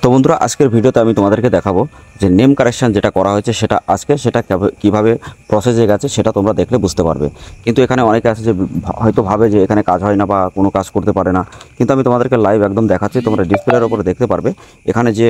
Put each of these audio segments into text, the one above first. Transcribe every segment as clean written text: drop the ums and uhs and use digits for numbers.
তো বন্ধুরা আজকের ভিডিওতে আমি তোমাদেরকে দেখাবো যে নেম কারেকশন যেটা করা হয়েছে সেটা আজকে সেটা কিভাবে প্রসেসে গেছে সেটা তোমরা দেখলে বুঝতে পারবে। কিন্তু এখানে অনেকে আছে যে হয়তো ভাবে যে এখানে কাজ হয় না বা কোনো কাজ করতে পারে না, কিন্তু আমি তোমাদেরকে লাইভ একদম দেখাচ্ছি, তোমরা ডিসপ্লের উপরে দেখতে পারবে এখানে যে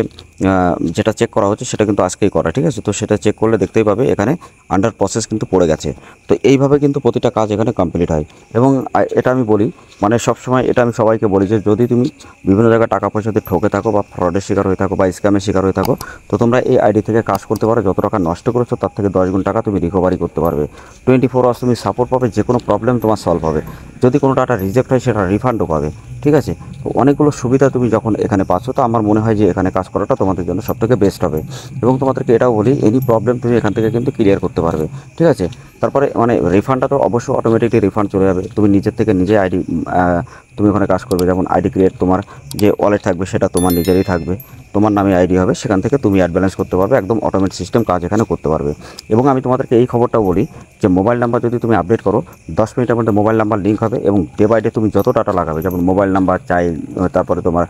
যেটা চেক করা হচ্ছে সেটা কিন্তু আজকেই করা, ঠিক আছে। তো সেটা চেক করলে দেখতেই পাবে এখানে আন্ডার প্রসেস কিন্তু পড়ে গেছে। তো এইভাবে কিন্তু প্রতিটা কাজ এখানে কমপ্লিট হয়। এবং এটা আমি বলি, মানে সবসময় এটা আমি সবাইকে বলি যে যদি তুমি বিভিন্ন জায়গায় টাকা পয়সাতে ঠকে থাকো বা ফ্রডের শিকার হয়ে থাকো বা স্ক্যামের শিকার হয়ে থাকো, তো তোমরা এই আইডি থেকে কাজ করতে পারো। যত টাকা নষ্ট করেছো তার থেকে 10 গুণ টাকা তুমি রিকভারি করতে পারবে। 24 আওয়ার্স তুমি সাপোর্ট পাবে, যে কোনো প্রবলেম তোমার সলভ হবে। যদি কোনো ডাটা রিজেক্ট হয় সেটা রিফান্ডও পাবে, ঠিক আছে। তো অনেকগুলো সুবিধা তুমি যখন এখানে পাচ্ছ, তো আমার মনে হয় যে এখানে কাজ করাটা তোমাদের জন্য সবথেকে বেস্ট হবে। এবং তোমাদেরকে এটাও বলি, এনি প্রবলেম তুমি এখান থেকে কিন্তু ক্লিয়ার করতে পারবে, ঠিক আছে। তারপরে মানে রিফান্ডটা তো অবশ্যই অটোমেটিকলি রিফান্ড চলে যাবে। তুমি নিজের থেকে নিজে আইডি তুমি ওখানে কাজ করবে, যেমন আইডি ক্রিয়েট, তোমার যে ওয়ালেট থাকবে সেটা তোমার নিজেরই থাকবে, তোমার নামে আইডি হবে, সেখান থেকে তুমি অ্যাড ব্যালেন্স করতে পারবে, একদম অটোমেটিক সিস্টেম কাজ এখানে করতে পারবে। এবং আমি তোমাদেরকে এই খবরটাও বলি যে মোবাইল নাম্বার যদি তুমি আপডেট করো 10 মিনিটের মধ্যে মোবাইল নাম্বার লিঙ্ক হবে। এবং ডে বাই ডে তুমি যত ডাটা লাগাবে, যেমন মোবাইল নাম্বার, চাইল্ড, তারপরে তোমার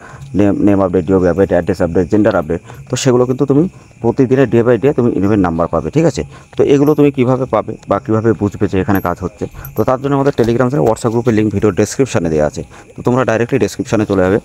নেম আপডেট, ডিও update, address update, gender update, তো সেগুলো কিন্তু তুমি প্রতিদিনের ডে বাই ডে তুমি ইনভেন্ট নাম্বার পাবে, ঠিক আছে। তো এগুলো তুমি কীভাবে পাবে বা কীভাবে বুঝবে যে এখানে কাজ হচ্ছে, তো তার জন্য আমাদের টেলিগ্রাম থেকে হোয়াটসঅ্যাপ গ্রুপের লিঙ্ক ভিডিও ডেসক্রিপশানে দেওয়া আছে। তো তোমরা ডাইরেক্টলি ডেসক্রিপশানে চলে যাবে,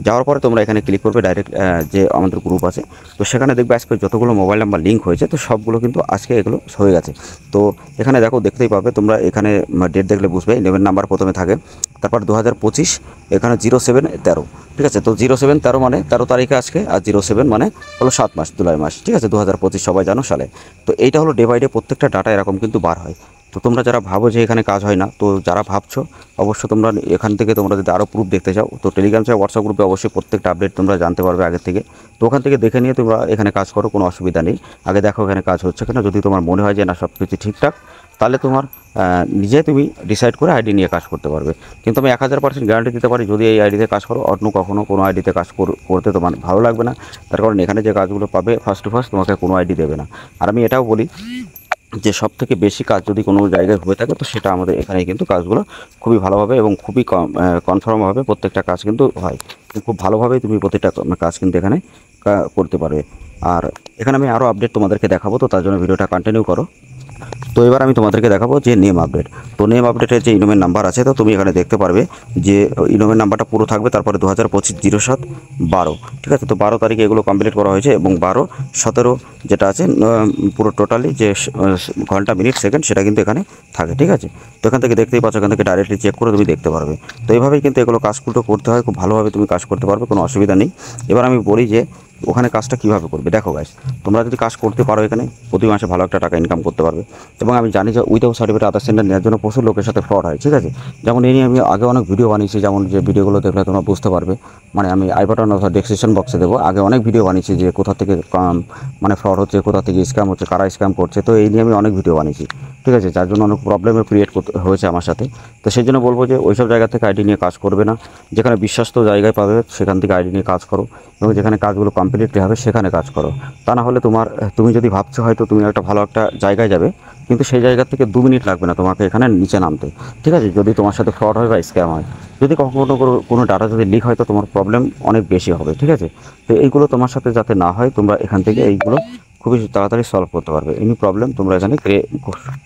যাওয়ার পরে তোমরা এখানে ক্লিক করবে ডাইরেক্ট যে আমাদের গ্রুপ আছে। তো সেখানে দেখবে আজকে যতগুলো মোবাইল নাম্বার লিঙ্ক হয়েছে, তো সবগুলো কিন্তু আজকে এগুলো হয়ে গেছে। তো এখানে দেখো, দেখতেই পাবে তোমরা, এখানে ডেট দেখলে বুঝবে। 11 নাম্বার প্রথমে থাকে, তারপর 2025, এখানে 0713, ঠিক আছে। তো 0713 মানে 13 তারিখে আজকে, আর 07 মানে হলো 7 মাস, জুলাই মাস, ঠিক আছে, 2025 সবাই জানো সালে। তো এইটা হলো ডে বাই ডে প্রত্যেকটা ডাটা এরকম কিন্তু বার হয়। তো তোমরা যারা ভাবো যে এখানে কাজ হয় না, তো যারা ভাবছো অবশ্য তোমরা এখান থেকে তোমরা যদি আরও প্রুফ দেখতে চাও, তো টেলিগ্রাম থেকে হোয়াটসঅ্যাপ গ্রুপে অবশ্যই প্রত্যেকটা আপডেট তোমরা জানতে পারবে আগে থেকে। তো ওখান থেকে দেখে নিয়ে তোমরা এখানে কাজ করো, কোনো অসুবিধা নেই। আগে দেখো এখানে কাজ হচ্ছে কিনা, যদি তোমার মনে হয় যে না সব কিছু ঠিকঠাক, তাহলে তোমার নিজে তুমি ডিসাইড করে আইডি নিয়ে কাজ করতে পারবে। কিন্তু আমি 1000% গ্যারান্টি দিতে পারি, যদি এই আইডিতে কাজ করো, অন্য কখনও কোনো আইডিতে কাজ করতে তোমার ভালো লাগবে না। তার কারণ এখানে যে কাজগুলো পাবে ফার্স্ট টু ফার্স্ট তোমাকে কোনো আইডি দেবে না। আর আমি এটাও বলি যে সবথেকে বেশি কাজ যদি কোনো জায়গায় হয়ে থাকে, তো সেটা আমাদের এখানে কিন্তু কাজগুলো খুবই ভালোভাবে এবং খুবই কনফার্মভাবে প্রত্যেকটা কাজ কিন্তু হয়। খুব ভালোভাবেই তুমি প্রত্যেকটা কাজ কিন্তু এখানে করতে পারবে। আর এখানে আমি আরও আপডেট তোমাদেরকে দেখাবো, তো তার জন্য ভিডিওটা কন্টিনিউ করো। তো এবার আমি তোমাদেরকে দেখাবো যে নেম আপডেট। তো নেম আপডেটের যে ইনোমের নাম্বার আছে, তো তুমি এখানে দেখতে পারবে যে ইনোমের নাম্বারটা পুরো থাকবে, তারপরে 2025-07-12, ঠিক আছে। তো 12 তারিখে এগুলো কমপ্লিট করা হয়েছে, এবং 12-17 যেটা আছে পুরো টোটালি যে ঘন্টা, মিনিট, সেকেন্ড সেটা কিন্তু এখানে থাকে, ঠিক আছে। তো এখান থেকে দেখতেই পাচ্ছ, এখান থেকে ডাইরেক্টলি চেক করে তুমি দেখতে পারবে। তো এইভাবেই কিন্তু এগুলো কাজগুলো করতে হয়, খুব ভালোভাবে তুমি কাজ করতে পারবে, কোনো অসুবিধা নেই। এবার আমি বলি যে ওখানে কাজটা কীভাবে করবে। দেখো গাইস, তোমরা যদি কাজ করতে পারো এখানে প্রতি মাসে ভালো একটা টাকা ইনকাম করতে পারবে। এবং আমি জানি যে উইদাউট সার্টিফিকেট আধার সেন্টার নেওয়ার জন্য প্রচুর লোকের সাথে ফ্রড হয়, ঠিক আছে। যেমন এই নিয়ে আমি আগে অনেক ভিডিও বানিয়েছি, যেমন যে ভিডিওগুলো দেখলে তোমরা বুঝতে পারবে। মানে আমি আই বাটন অথবা ডেসক্রিপশন বক্সে দেবো, আগে অনেক ভিডিও বানিয়েছি যে কোথা থেকে মানে ফ্রড হচ্ছে, কোথা থেকে স্ক্যাম হচ্ছে, কারা স্ক্যাম করছে। তো এই নিয়ে আমি অনেক ভিডিও বানিয়েছি, ঠিক আছে, যার জন্য অনেক প্রবলেমে ক্রিয়েট হয়েছে আমার সাথে। তো সেই জন্য বলবো যে ওইসব জায়গা থেকে আইডি নিয়ে কাজ করবে না, যেখানে বিশ্বস্ত জায়গায় পাবে সেখান থেকে আইডি নিয়ে কাজ করো, এবং যেখানে কাজগুলো কমপ্লিটলি হবে সেখানে কাজ করো। তা না হলে তুমি যদি ভাবছো হয়তো তুমি একটা ভালো একটা জায়গায় যাবে, কিন্তু সেই জায়গা থেকে 2 মিনিট লাগবে না তোমাকে এখানে নিচে নামতে, ঠিক আছে, যদি তোমার সাথে ফ্রড হয় বা স্ক্যাম হয়। যদি কখনো কোনো ডাটা যদি লিক হয়, তো তোমার প্রবলেম অনেক বেশি হবে, ঠিক আছে। তো এইগুলো তোমার সাথে যাতে না হয়, তোমরা এখান থেকে এইগুলো খুবই তাড়াতাড়ি সলভ করতে পারবে। এনি প্রবলেম তোমরা এখানে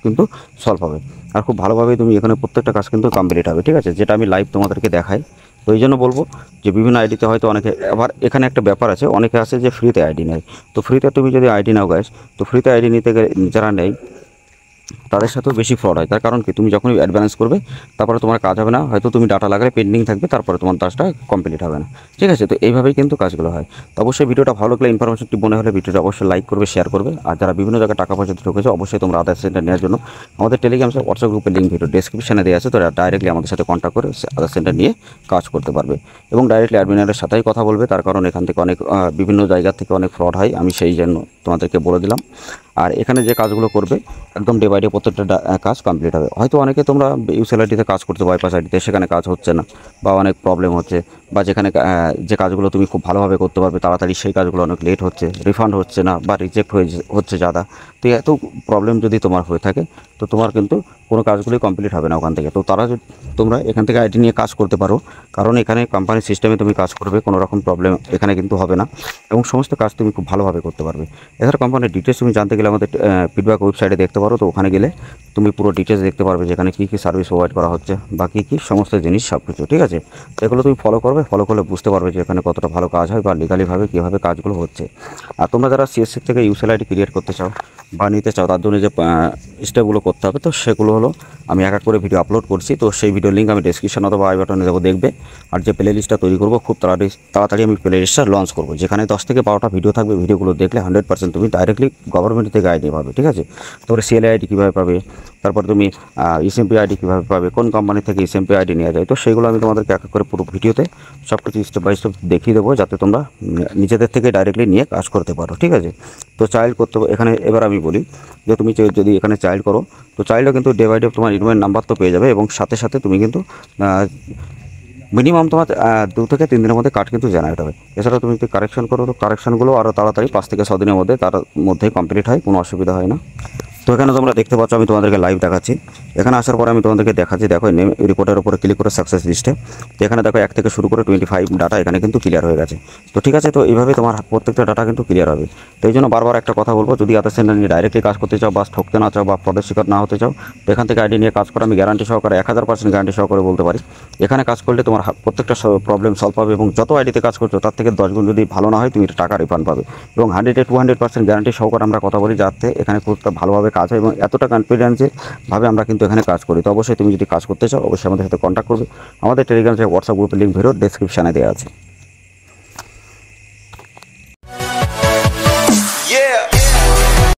কিন্তু সলভ হবে। আর খুব ভালোভাবেই তুমি এখানে প্রত্যেকটা কাজ কিন্তু কমপ্লিট হবে, ঠিক আছে, যেটা আমি লাইভ তোমাদেরকে দেখাই। তো এই জন্য বলবো যে বিভিন্ন আইডিতে হয়তো অনেকে, আবার এখানে একটা ব্যাপার আছে, অনেকে আছে যে ফ্রিতে আইডি নেয়। তো ফ্রিতে তুমি যদি আইডি নাও গাইস, তো ফ্রিতে আইডি নিতে গেলে যারা নেয় তাদের সাথেও বেশি ফ্রড হয়। তার কারণ কি, তুমি যখনই অ্যাডভান্স করবে তারপরে তোমার কাজ হবে না, হয়তো তুমি ডাটা লাগালে পেন্ডিং থাকবে, তারপরে তোমার কাজটা কমপ্লিট হবে না, ঠিক আছে। তো এইভাবেই কিন্তু কাজগুলো হয়। তো অবশ্যই ভিডিওটা ভালো লাগলে, ইনফরমেশনটি মনে হলে ভিডিওটা অবশ্যই লাইক করবে, শেয়ার করবে। আর যারা বিভিন্ন জায়গায় টাকা পয়সা ঢুকেছে, অবশ্যই তোমরা আধার সেন্টার নেওয়ার জন্য আমাদের টেলিগ্রাম হোয়াটসঅ্যাপ গ্রুপের লিঙ্ক ভিডিও ডেসক্রিপশনে দেওয়া আছে, তো ডাইরেক্টলি আমাদের সাথে কন্ট্যাক্ট করে আধার সেন্টার নিয়ে কাজ করতে পারবে। এবং ডাইরেক্টলি অ্যাডমিনারের সাথেই কথা বলবে, তার কারণ এখান থেকে অনেক বিভিন্ন জায়গা থেকে অনেক ফ্রড হয়, আমি সেই জন্য তোমাদেরকে বলে দিলাম। আর এখানে যে কাজগুলো করবে একদম ডে বাই ডে প্রত্যেকটা কাজ কমপ্লিট হবে। হয়তো অনেকে তোমরা ইউসেল আইডিতে কাজ করতে বাইপাস আইডিতে, সেখানে কাজ হচ্ছে না বা অনেক প্রবলেম হচ্ছে, বা যেখানে যে কাজগুলো তুমি খুব ভালোভাবে করতে পারবে তাড়াতাড়ি, সেই কাজগুলো অনেক লেট হচ্ছে, রিফান্ড হচ্ছে না বা রিজেক্ট হচ্ছে ज़्यादा। তো এত প্রবলেম যদি তোমার হয়ে থাকে তো তোমার কিন্তু কোনো কাজগুলোই কমপ্লিট হবে না ওখান থেকে। তো তোমরা এখান থেকে আইডি নিয়ে কাজ করতে পারো, কারণ এখানে কোম্পানির সিস্টেমে তুমি কাজ করবে, কোনো রকম প্রবলেম এখানে কিন্তু হবে না এবং সমস্ত কাজ তুমি খুব ভালোভাবে করতে পারবে। এছাড়া কোম্পানির ডিটেলস তুমি জানতে গেলে আমাদের ফিডব্যাক ওয়েবসাইটে দেখতে পারো। তো ওখানে গেলে তুমি পুরো ডিটেলস দেখতে পারবে, যেখানে কী কী সার্ভিস প্রোভাইড করা হচ্ছে বা কী কী সমস্ত জিনিস সব কিছু, ঠিক আছে। তো এগুলো তুমি ফলো করবে, ফলো করলে বুঝতে পারবে যে এখানে কতটা ভালো কাজ হয় বা লিগালিভাবে কীভাবে কাজগুলো হচ্ছে। আর তোমরা যারা সিএসসি থেকে ইউসেল আইডি ক্রিয়েট করতে চাও বা নিতে চাও, তার জন্য যে স্টেপগুলো করতে হবে, তো সেগুলো হলো আমি এক এক করে ভিডিও আপলোড করছি। তো সেই ভিডিও লিঙ্ক আমি ডেসক্রিপশন অথবা আই বাটনে দেবো, দেখবে। আর যে প্লে লিস্টটা তৈরি করবো খুব তাড়াতাড়ি আমি প্লে লিস্টটা লঞ্চ করবো, যেখানে 10 থেকে 12টা ভিডিও থাকবে। ভিডিওগুলো দেখলে 100% তুমি ডাইরেক্টলি গভর্নমেন্ট থেকে আইডি পাবে, ঠিক আছে। তারপরে সিএলএ আইডি কীভাবে পাবে, তারপর তুমি এসএমপি আইডি কীভাবে পাবে, কোন কোম্পানি থেকে এসএমপি আইডি নেওয়া যায়, তো সেগুলো আমি তোমাদেরকে এক এক করে পুরো ভিডিওতে সব কিছু স্টেপ বাই স্টেপ দেখিয়ে দেবো, যাতে তোমরা নিজেদের থেকে ডাইরেক্টলি নিয়ে কাজ করতে পারো, ঠিক আছে। তো চাইল্ড করতে এখানে এবার আমি বলি যে তুমি যদি এখানে চাইল্ড করো, তো চাইল্ডও কিন্তু ডে বাই ডে তোমার ইনভয়েস নাম্বার তো পেয়ে যাবে, এবং সাথে সাথে তুমি কিন্তু মিনিমাম তোমার 2 থেকে 3 দিনের মধ্যে কার্ড কিন্তু জেনারেট হবে। এছাড়াও তুমি যদি কারেকশন করো, তো কারেকশানগুলো আরও তাড়াতাড়ি 5 থেকে 6 দিনের মধ্যে তার মধ্যেই কমপ্লিট হয়, কোনো অসুবিধা হয় না। তো এখানে তোমরা দেখতে পাচ্ছ, আমি তোমাদেরকে লাইভ দেখাচ্ছি। এখানে আসার পরে আমি তোমাদেরকে দেখাচ্ছি, দেখো নেম রিপোর্টের উপরে ক্লিক করে সাকসেস লিস্টে, তো এখানে দেখো 1 থেকে শুরু করে 25 ডাটা এখানে কিন্তু ক্লিয়ার হয়ে গেছে। তো ঠিক আছে, তো এইভাবে তোমার প্রত্যেকটা ডাটা কিন্তু ক্লিয়ার হবে। তো এই জন্য বারবার একটা কথা বলবো, যদি আদার সেন্টার নিয়ে ডাইরেক্টলি কাজ করতে চাও বা ঠকতে না চাও বা প্রদের শিকার না হতে চাও, তো এখান থেকে আইডি নিয়ে কাজ করো। আমি গ্যারান্টি সহকারে 1000% গ্যারান্টি সহকারে বলতে পারি, এখানে কাজ করলে তোমার প্রত্যেকটা প্রবলেম সলভ হবে, এবং যত আইডিতে কাজ করছো তার থেকে 10 গুণ যদি ভালো না হয় তুমি টাকা রিফান্ড পাবে। এবং 100-200% গ্যারান্টি সহকারে আমরা কথা বলি, যাতে এখানে খুব ভালোভাবে কাজ হয় এবং এতটা কনফিডেন্সভাবে আমরা কিন্তু এখানে কাজ করি। তো অবশ্যই তুমি যদি কাজ করতে চাও, অবশ্যই আমাদের সাথে কন্ট্যাক্ট করবে। আমাদের টেলিগ্রাম থেকে হোয়াটসঅ্যাপ গ্রুপের লিঙ্ক ভিডিও ডেসক্রিপশানে দেওয়া আছে।